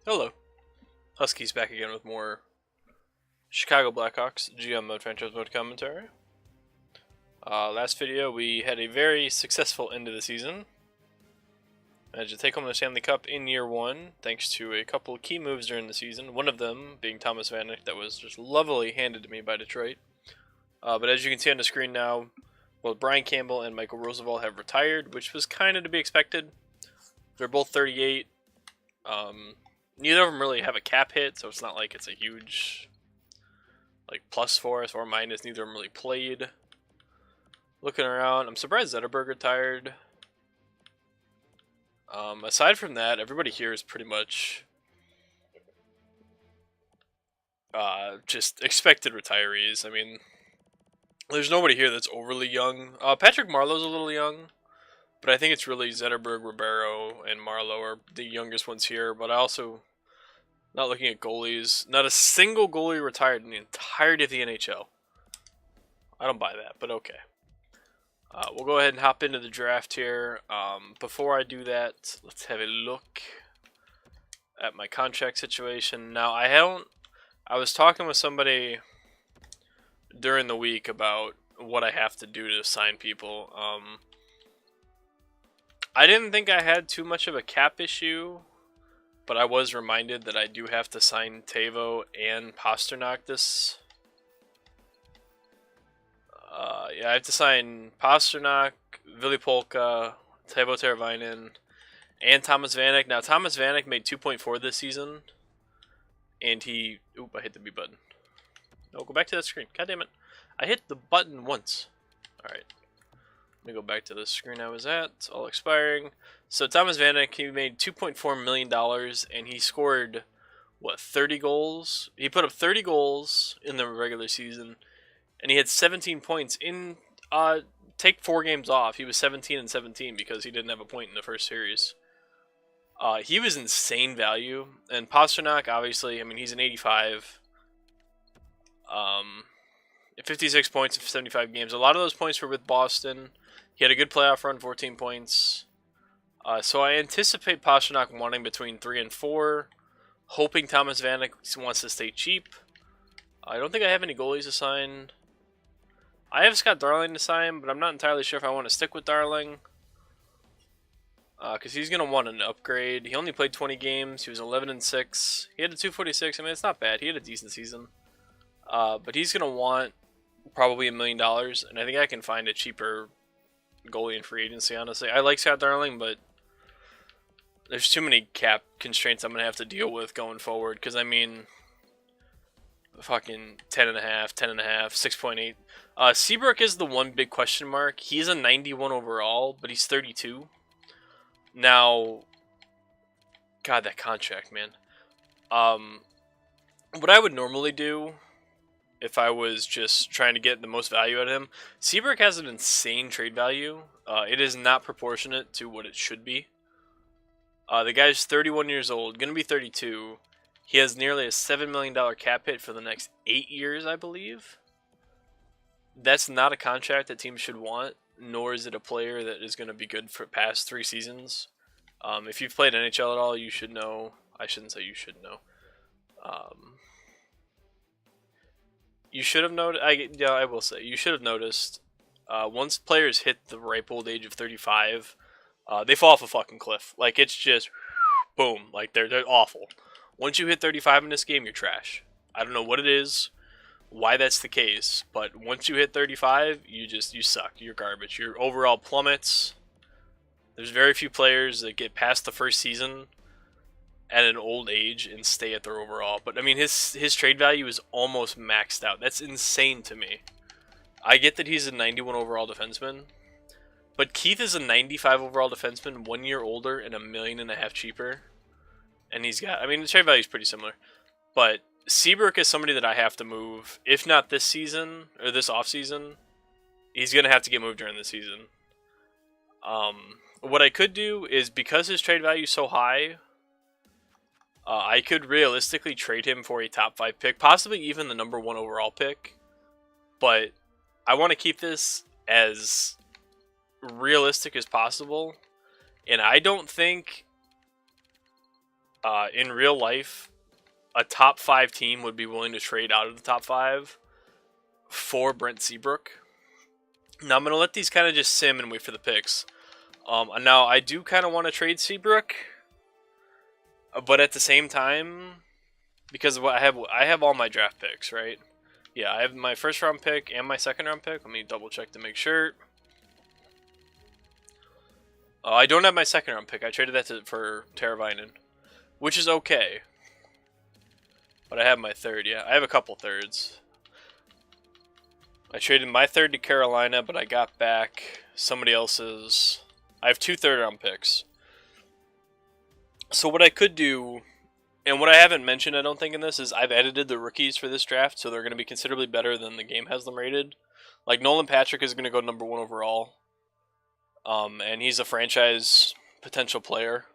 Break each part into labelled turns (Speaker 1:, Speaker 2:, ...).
Speaker 1: Hello, Huskies back again with more Chicago Blackhawks GM mode franchise mode commentary. Last video we had a very successful end of the season. Managed to take home the Stanley Cup in year one thanks to a couple key moves during the season. One of them being Thomas Vanek that was just lovely handed to me by Detroit. But as you can see on the screen now, both Brian Campbell and Michael Roosevelt have retired, which was kind of to be expected. They're both 38. Neither of them really have a cap hit, so it's not like it's a huge plus for us or minus. Neither of them really played. Looking around, I'm surprised Zetterberg retired. Aside from that, everybody here is pretty much just expected retirees. I mean, there's nobody here that's overly young. Patrick Marleau's a little young, but I think it's really Zetterberg, Ribeiro, and Marleau are the youngest ones here. But I also, not looking at goalies, not a single goalie retired in the entirety of the NHL. I don't buy that, but okay. We'll go ahead and hop into the draft here. Before I do that, let's have a look at my contract situation. Now, I was talking with somebody during the week about what I have to do to sign people. I didn't think I had too much of a cap issue, but I was reminded that I do have to sign Teuvo and Pastrnak this. Yeah, I have to sign Pastrnak, Ville Polka, Teuvo Teravainen, and Thomas Vanek. Now, Thomas Vanek made 2.4 this season, and he... Oop, I hit the B button. No, go back to that screen. God damn it. I hit the button once. Alright. Let me go back to the screen I was at. It's all expiring. So, Thomas Vanek, he made $2.4 million, and he scored, what, 30 goals? He put up 30 goals in the regular season, and he had 17 points in, take 4 games off. He was 17 and 17 because he didn't have a point in the first series. He was insane value. And Pastrnak, obviously, I mean, he's an 85. 56 points in 75 games. A lot of those points were with Boston. He had a good playoff run, 14 points. So I anticipate Pastrnak wanting between 3 and 4. Hoping Thomas Vanek wants to stay cheap. I don't think I have any goalies to sign. I have Scott Darling to sign, but I'm not entirely sure if I want to stick with Darling. Because he's going to want an upgrade. He only played 20 games. He was 11 and 6. He had a 246. I mean, it's not bad. He had a decent season. But he's going to want probably $1 million. And I think I can find a cheaper goalie in free agency, honestly. I like Scott Darling, but there's too many cap constraints I'm going to have to deal with going forward. Because, I mean, fucking 10.5, 10.5, 6.8. Seabrook is the one big question mark. He's a 91 overall, but he's 32. Now, God, that contract, man. What I would normally do if I was just trying to get the most value out of him, Seabrook has an insane trade value. It is not proportionate to what it should be. The guy's 31 years old, going to be 32. He has nearly a $7 million cap hit for the next 8 years, I believe. That's not a contract that teams should want, nor is it a player that is going to be good for past 3 seasons. If you've played NHL at all, you should know. I shouldn't say you should know. You should have noticed. I will say you should have noticed. Once players hit the ripe old age of 35, they fall off a fucking cliff. Like it's just boom. Like they're awful. Once you hit 35 in this game, you're trash. I don't know what it is, why that's the case, but once you hit 35, you suck. You're garbage. Your overall plummets. There's very few players that get past the first season at an old age and stay at their overall. But I mean, his trade value is almost maxed out. That's insane to me. I get that he's a 91 overall defenseman, but Keith is a 95 overall defenseman, 1 year older and $1.5 million cheaper. And he's got, I mean, the trade value is pretty similar. But Seabrook is somebody that I have to move. If not this season, or this offseason, he's going to have to get moved during the season. What I could do is, because his trade value is so high, I could realistically trade him for a top 5 pick, possibly even the number 1 overall pick. But I want to keep this as realistic as possible. And I don't think In real life, a top 5 team would be willing to trade out of the top 5 for Brent Seabrook. Now I'm going to let these kind of just sim and wait for the picks. Now I do kind of want to trade Seabrook, but at the same time, because what I have all my draft picks, right? Yeah, I have my first round pick and my second round pick. Let me double check to make sure. I don't have my second round pick. I traded that for Teravainen, which is okay. But I have my third. Yeah, I have a couple thirds. I traded my third to Carolina, but I got back somebody else's. I have 2 third-round picks. So what I could do, and what I haven't mentioned, I don't think in this, is I've edited the rookies for this draft, so they're going to be considerably better than the game has them rated. Like Nolan Patrick is going to go number 1 overall, and he's a franchise potential player.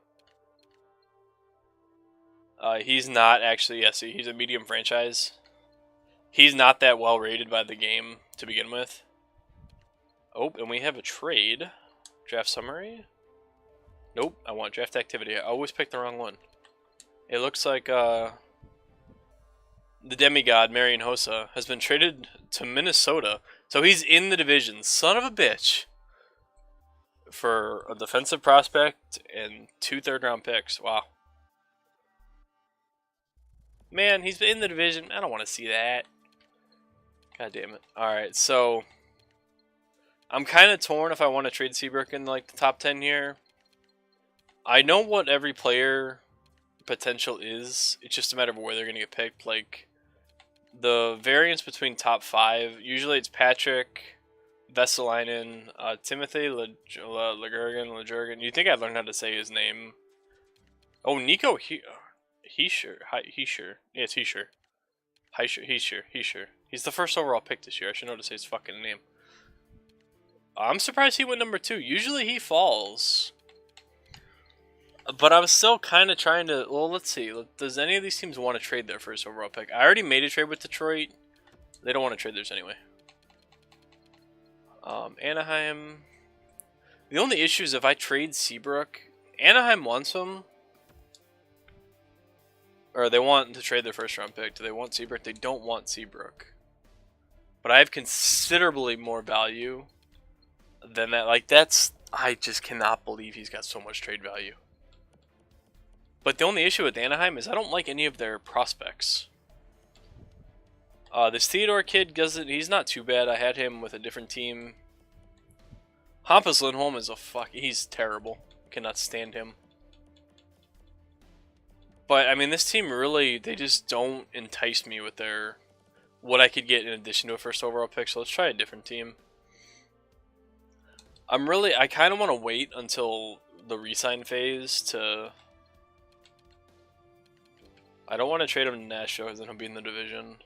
Speaker 1: He's not actually, yeah, see, he's a medium franchise. He's not that well rated by the game to begin with. Oh, and we have a trade. Draft summary? Nope, I want draft activity. I always pick the wrong one. It looks like the demigod, Marian Hossa, has been traded to Minnesota. So he's in the division. Son of a bitch. For a defensive prospect and 2 third-round picks. Wow. Man, he's in the division. I don't want to see that. God damn it. Alright, so I'm kind of torn if I want to trade Seabrook in like the top 10 here. I know what every player potential is. It's just a matter of where they're going to get picked. Like, the variance between top 5, usually it's Patrick, Vesalainen, Timothy Legurgan. You'd think I'd learn how to say his name. Oh, Nico Heischer. Yeah, it's Heischer. He's the first overall pick this year. I should know to say his fucking name. I'm surprised he went number 2. Usually he falls. But I was still kind of trying to... Well, let's see. Does any of these teams want to trade their first overall pick? I already made a trade with Detroit. They don't want to trade theirs anyway. Anaheim. The only issue is if I trade Seabrook, Anaheim wants him. Or they want to trade their first round pick. Do they want Seabrook? They don't want Seabrook. But I have considerably more value than that. Like, that's... I just cannot believe he's got so much trade value. But the only issue with Anaheim is I don't like any of their prospects. This Theodore kid doesn't... He's not too bad. I had him with a different team. Hampus Lindholm is a fuck... He's terrible. Cannot stand him. But, I mean, this team really... They just don't entice me with their... What I could get in addition to a first overall pick. So let's try a different team. I kind of want to wait until the re-sign phase to... I don't want to trade him to Nashville because then he'll be in the division.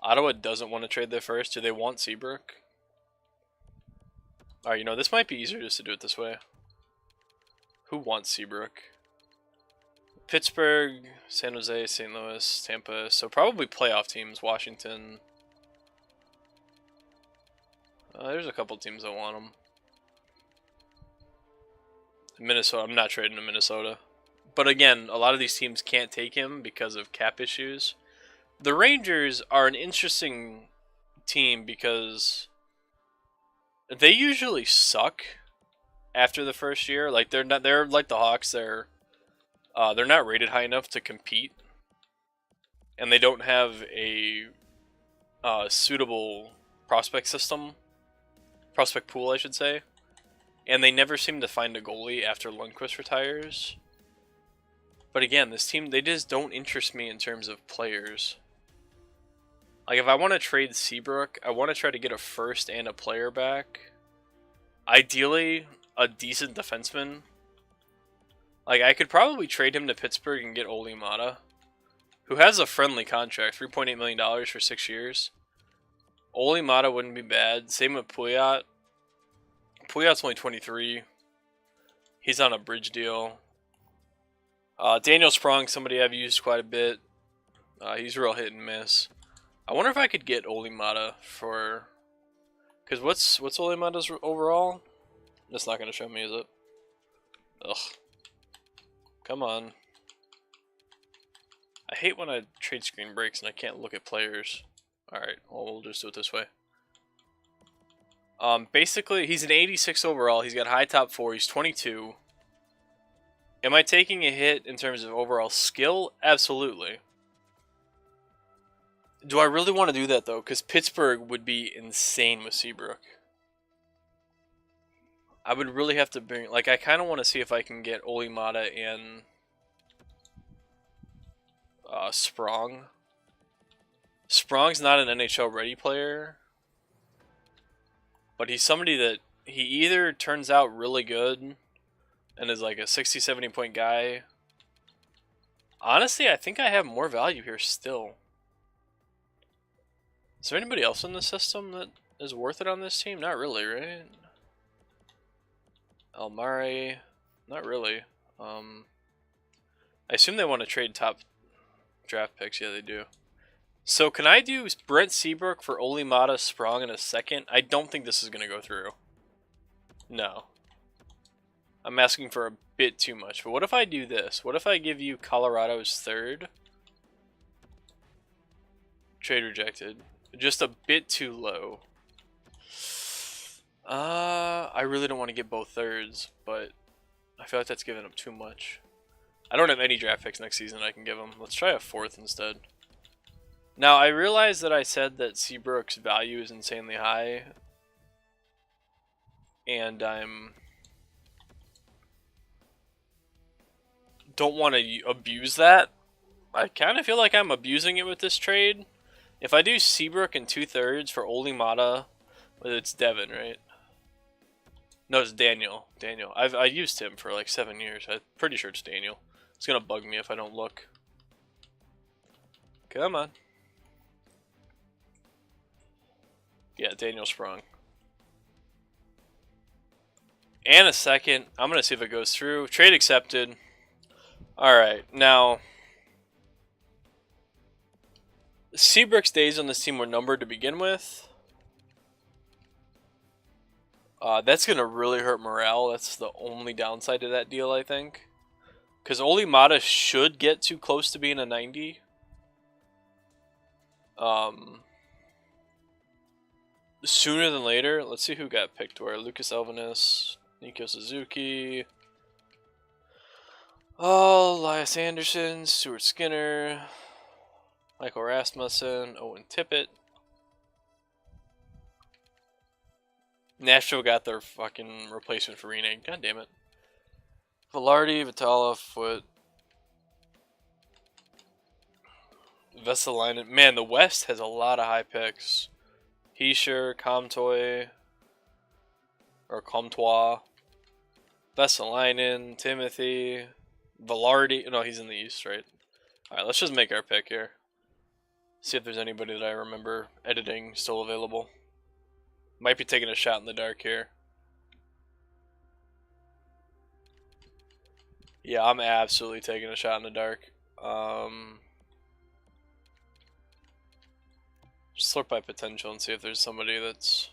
Speaker 1: Ottawa doesn't want to trade their first. Do they want Seabrook? Alright, you know, this might be easier just to do it this way. Who wants Seabrook? Pittsburgh, San Jose, St. Louis, Tampa. So probably playoff teams. Washington. There's a couple teams that want him. Minnesota. I'm not trading to Minnesota. But again, a lot of these teams can't take him because of cap issues. The Rangers are an interesting team because they usually suck after the first year. Like they're like the Hawks. They're not rated high enough to compete, and they don't have a suitable prospect pool, I should say. And they never seem to find a goalie after Lundqvist retires. But again, this team, they just don't interest me in terms of players. Like, if I want to trade Seabrook, I want to try to get a first and a player back. Ideally, a decent defenseman. Like, I could probably trade him to Pittsburgh and get Olli Maatta, who has a friendly contract, $3.8 million for 6 years. Olli Maatta wouldn't be bad. Same with Pouliot. Pouliot's only 23. He's on a bridge deal. Daniel Sprong, somebody I've used quite a bit. He's real hit and miss. I wonder if I could get Olli Maatta for... Because what's Olli Maatta's overall? That's not going to show me, is it? Ugh. Come on. I hate when a trade screen breaks and I can't look at players. Alright, well, we'll just do it this way. Basically, he's an 86 overall. He's got high top 4. He's 22. Am I taking a hit in terms of overall skill? Absolutely. Do I really want to do that, though? Because Pittsburgh would be insane with Seabrook. I would really have to bring... Like, I kind of want to see if I can get Olimata and... Sprong. Sprong's not an NHL ready player. But he's somebody that... He either turns out really good... and is like a 60-70 point guy. Honestly, I think I have more value here still. Is there anybody else in the system that is worth it on this team? Not really, right? Almari, not really. I assume they want to trade top draft picks. Yeah, they do. So can I do Brent Seabrook for Olimata Sprong in a second? I don't think this is going to go through. No. I'm asking for a bit too much. But what if I do this? What if I give you Colorado's third? Trade rejected. Just a bit too low. I really don't want to get both thirds, but I feel like that's giving up too much. I don't have any draft picks next season I can give them. Let's try a fourth instead. Now, I realize that I said that Seabrook's value is insanely high. And don't want to abuse that. I kind of feel like I'm abusing it with this trade. If I do Seabrook and 2/3 for Olimata, well, it's Devin, right? No, it's Daniel. Daniel. I used him for like 7 years. I'm pretty sure it's Daniel. It's gonna bug me if I don't look. Come on. Yeah, Daniel Sprong. And a second. I'm gonna see if it goes through. Trade accepted. Alright, now Seabrook's days on this team were numbered to begin with. That's going to really hurt morale. That's the only downside to that deal, I think. Because Olimata should get too close to being a 90. Sooner than later. Let's see who got picked where. Lucas Elvenis, Nico Suzuki. Oh, Elias Anderson, Stuart Skinner, Michael Rasmussen, Owen Tippett. Nashville got their fucking replacement for Reneg. God damn it. Velarde, Vitala, Foot. Vesalainen. Man, the West has a lot of high picks. Heischer, Comtois. Or Comtois. Vesalainen, Timothy. Velarde. No, he's in the East, right? Alright, let's just make our pick here. See if there's anybody that I remember editing still available. Might be taking a shot in the dark here. Yeah, I'm absolutely taking a shot in the dark. Just sort by potential and see if there's somebody that's...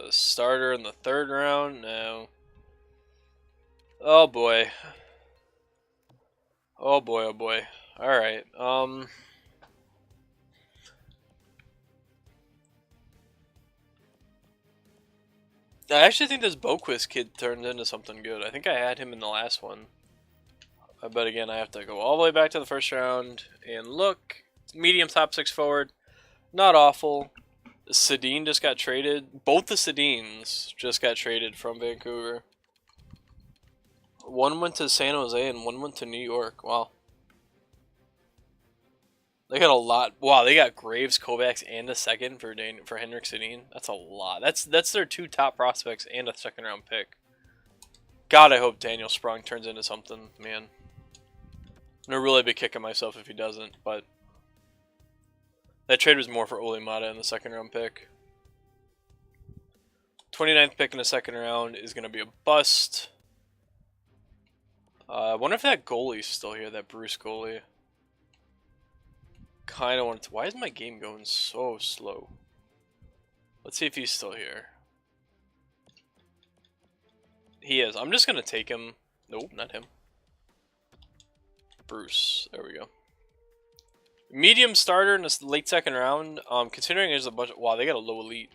Speaker 1: starter in the 3rd round? No. Oh boy. Oh boy, oh boy. Alright, I actually think this Boquist kid turned into something good. I think I had him in the last one. But again, I have to go all the way back to the 1st round and look. Medium top 6 forward. Not awful. Sedin just got traded. Both the Sedins just got traded from Vancouver. One went to San Jose and one went to New York. Wow. They got a lot. Wow, they got Graves, Kovacs, and a second for Henrik Sedin. That's a lot. That's their 2 top prospects and a 2nd round pick. God, I hope Daniel Sprong turns into something, man. I'm gonna really be kicking myself if he doesn't, but that trade was more for Olimata in the 2nd round pick. 29th pick in the 2nd round is gonna be a bust. I wonder if that goalie's still here, that Bruce goalie. Kind of want to... Why is my game going so slow? Let's see if he's still here. He is. I'm just gonna take him. Nope, not him. Bruce. There we go. Medium starter in the late second round. Considering there's a bunch of, wow, they got a low elite.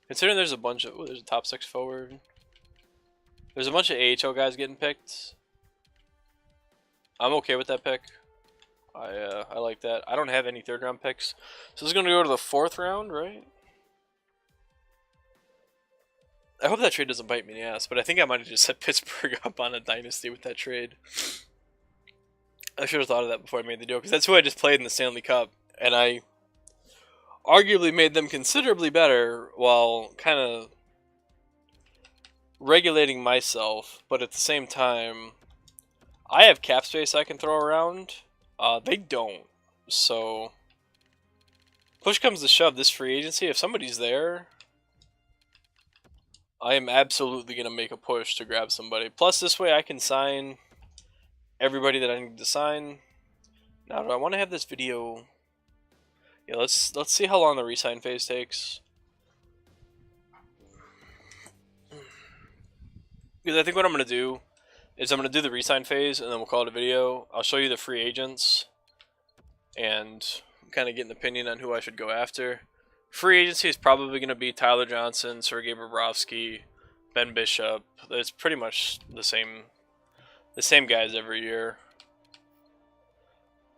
Speaker 1: Considering there's a bunch of, oh, there's a top 6 forward. There's a bunch of AHL guys getting picked. I'm okay with that pick. I like that. I don't have any 3rd round picks, so this is gonna go to the 4th round, right? I hope that trade doesn't bite me in the ass, but I think I might have just set Pittsburgh up on a dynasty with that trade. I should have thought of that before I made the deal, because that's who I just played in the Stanley Cup, and I arguably made them considerably better while kind of regulating myself, but at the same time, I have cap space I can throw around. They don't. So, push comes to shove, this free agency, if somebody's there, I am absolutely going to make a push to grab somebody. Plus, this way I can sign everybody that I need to sign. Now, do I want to have this video? Yeah, let's see how long the resign phase takes. Because I think what I'm going to do is I'm going to do the resign phase, and then we'll call it a video. I'll show you the free agents, and kind of get an opinion on who I should go after. Free agency is probably going to be Tyler Johnson, Sergei Bobrovsky, Ben Bishop. It's pretty much the same guys every year.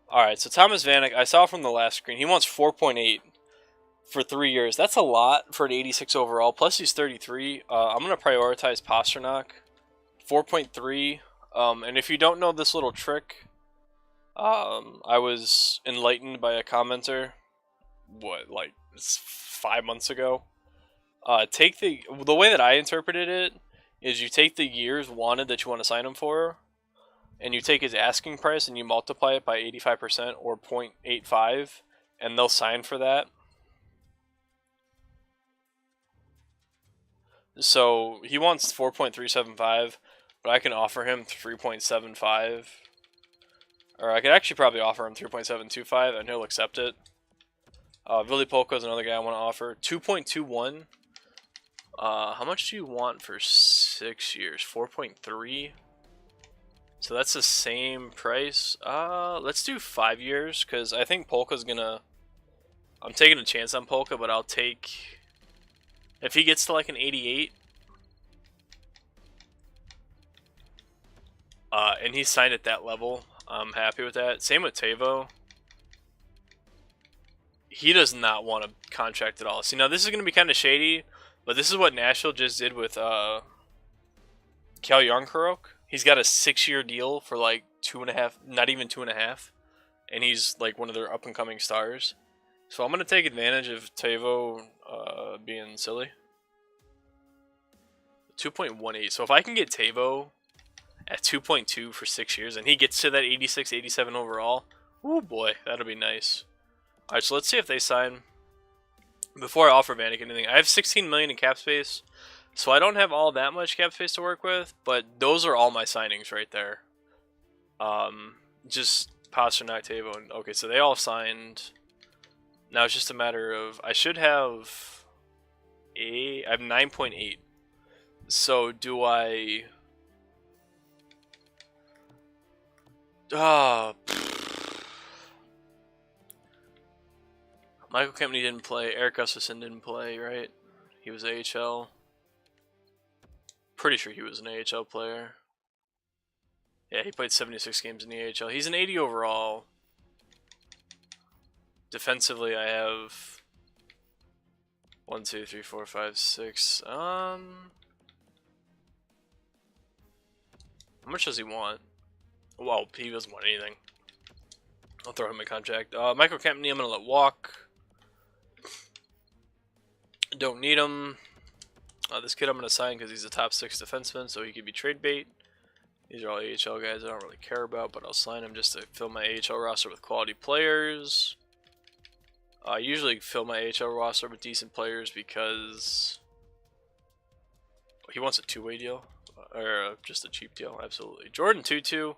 Speaker 1: Alright, so Thomas Vanek, I saw from the last screen, he wants 4.8 for 3 years. That's a lot for an 86 overall, plus he's 33. I'm going to prioritize Pasternak. 4.3. And if you don't know this little trick, I was enlightened by a commenter, like 5 months ago. Take the way that I interpreted it is you take the years wanted that you want to sign him for, and you take his asking price and you multiply it by 85% or 0.85, and they'll sign for that. So he wants 4.375, but I can offer him 3.75. Or I could actually probably offer him 3.725, and he'll accept it. Billy Polko is another guy I want to offer. 2.21. How much do you want for 6 years? 4.3. So that's the same price. Let's do 5 years, because I think Polka's gonna... I'm taking a chance on Polka, but I'll take... If he gets to like an 88... and he's signed at that level, I'm happy with that. Same with Tavo. He does not want a contract at all. See, now this is going to be kind of shady, but this is what Nashville just did with Cal Yarncroke. He's got a 6-year deal for like 2.5, not even 2.5, and he's like one of their up-and-coming stars. So I'm going to take advantage of Tavo being silly. 2.18. So if I can get Tavo at 2.2 for 6 years, and he gets to that 86, 87 overall, oh boy, that'll be nice. Alright, so let's see if they sign. Before I offer Vanek anything, I have 16 million in cap space, so I don't have all that much cap space to work with, but those are all my signings right there. Just Pasternak, Tavo, and okay, so they all signed. Now it's just a matter of, I should have I have 9.8. So do I... Michael Kempney didn't play. Eric Gustafsson didn't play, right? He was AHL. Pretty sure he was an AHL player. Yeah, he played 76 games in the AHL. He's an 80 overall. Defensively, I have 1, 2, 3, 4, 5, 6. How much does he want? Well, he doesn't want anything. I'll throw him a contract. Michael Kempney, I'm gonna let walk. Don't need him. This kid I'm gonna sign because he's a top 6 defenseman, so he could be trade bait. These are all AHL guys I don't really care about, but I'll sign him just to fill my AHL roster with quality players. I usually fill my AHL roster with decent players because he wants a 2-way deal, or just a cheap deal. Absolutely. Jordan Tutu.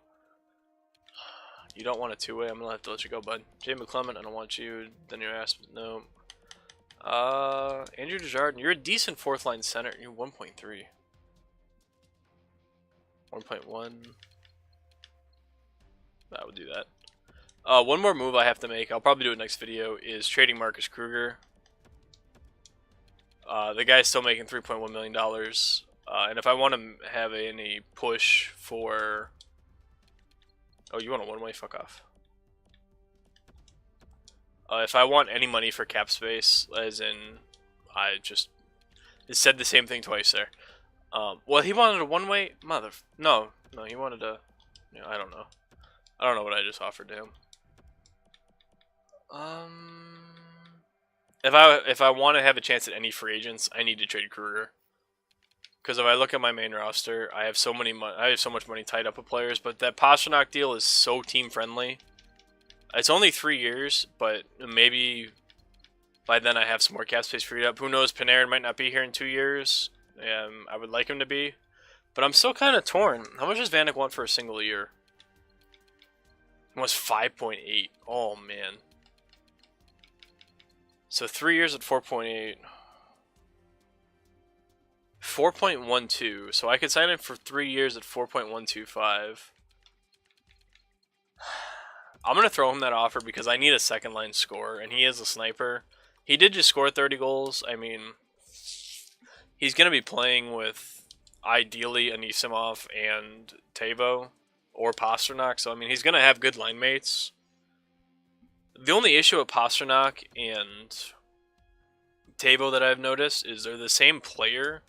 Speaker 1: You don't want a 2-way. I'm gonna have to let you go, bud. Jay McClement, I don't want you. Then your ass, no. Andrew Desjardins, you're a decent 4th line center. You're 1.3. 1.1. That would do that. One more move I have to make, I'll probably do it next video, is trading Marcus Kruger. The guy's still making $3.1 million. And if I want to have any push for... Oh, you want a one-way? Fuck off. If I want any money for cap space, as in... I just said the same thing twice there. Well, he wanted a one-way... No, he wanted a... You know, I don't know. I don't know what I just offered to him. If I want to have a chance at any free agents, I need to trade Kruger. Because if I look at my main roster, I have so much money tied up with players. But that Pastrnak deal is so team friendly. It's only 3 years, but maybe by then I have some more cap space freed up. Who knows? Panarin might not be here in 2 years. I would like him to be, but I'm still kind of torn. How much does Vanek want for a single year? It was 5.8. Oh man. So 3 years at 4.8. 4.12. So I could sign him for 3 years at 4.125. I'm going to throw him that offer because I need a second line scorer, and he is a sniper. He did just score 30 goals. I mean, he's going to be playing with ideally Anisimov and Tavo or Pastrnak. So, I mean, he's going to have good line mates. The only issue with Pastrnak and Tavo that I've noticed is they're the same player.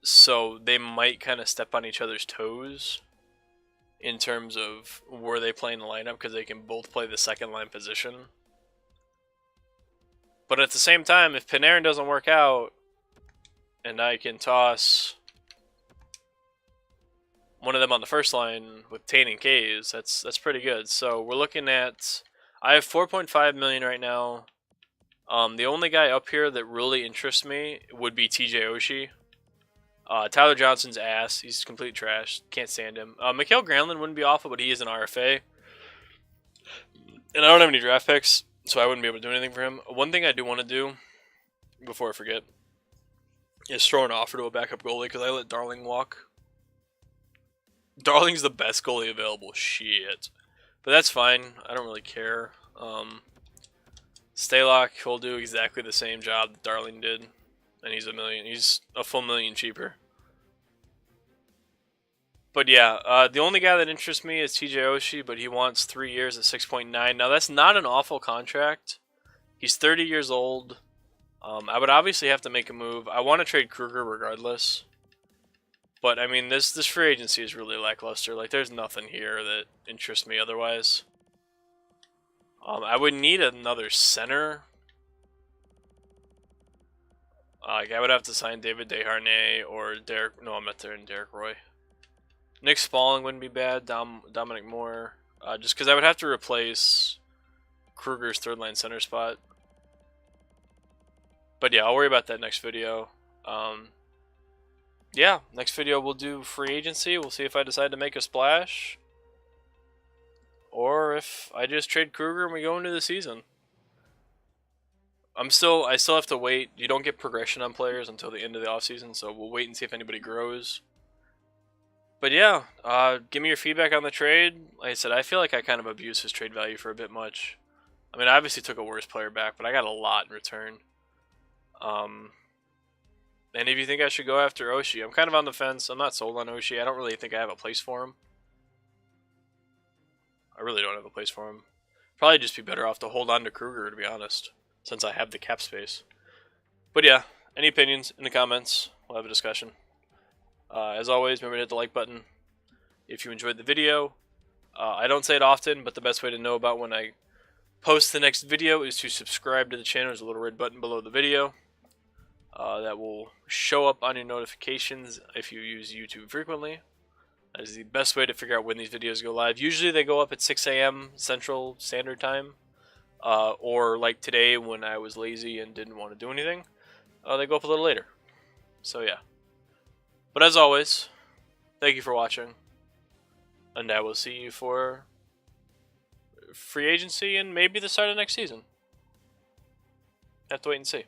Speaker 1: So they might kind of step on each other's toes in terms of where they play in the lineup because they can both play the second line position. But at the same time, if Panarin doesn't work out and I can toss one of them on the first line with Tain and Kays, that's pretty good. So we're looking at... I have 4.5 million right now. The only guy up here that really interests me would be TJ Oshie. Tyler Johnson's ass. He's complete trash. Can't stand him. Mikael Granlund wouldn't be awful, but he is an RFA. And I don't have any draft picks, so I wouldn't be able to do anything for him. One thing I do want to do, before I forget, is throw an offer to a backup goalie, because I let Darling walk. Darling's the best goalie available. Shit. But that's fine. I don't really care. Stalock, he'll do exactly the same job that Darling did. And he's a full million cheaper. But yeah, the only guy that interests me is TJ Oshie, but he wants 3 years at 6.9. Now that's not an awful contract. He's 30 years old. I would obviously have to make a move. I want to trade Kruger regardless. But I mean, this free agency is really lackluster. Like, there's nothing here that interests me otherwise. I would need another center. Like, I would have to sign David Desharnais or Derek... No, I'm not there in Derek Roy. Nick Spalling wouldn't be bad. Dominic Moore. Just because I would have to replace Kruger's third-line center spot. But yeah, I'll worry about that next video. Yeah, next video we'll do free agency. We'll see if I decide to make a splash. Or if I just trade Kruger and we go into the season. I still have to wait. You don't get progression on players until the end of the offseason, so we'll wait and see if anybody grows. But yeah, give me your feedback on the trade. Like I said, I feel like I kind of abused his trade value for a bit much. I mean, I obviously took a worse player back, but I got a lot in return. And if you think I should go after Oshie, I'm kind of on the fence. I'm not sold on Oshie. I don't really think I have a place for him. I really don't have a place for him. Probably just be better off to hold on to Kruger, to be honest, since I have the cap space. But yeah, any opinions in the comments? We'll have a discussion. As always, remember to hit the like button if you enjoyed the video. I don't say it often, but the best way to know about when I post the next video is to subscribe to the channel. There's a little red button below the video that will show up on your notifications if you use YouTube frequently. That is the best way to figure out when these videos go live. Usually they go up at 6 a.m. Central Standard Time. Or like today when I was lazy and didn't want to do anything, they go up a little later. So yeah. But as always, thank you for watching, and I will see you for free agency and maybe the start of next season. Have to wait and see.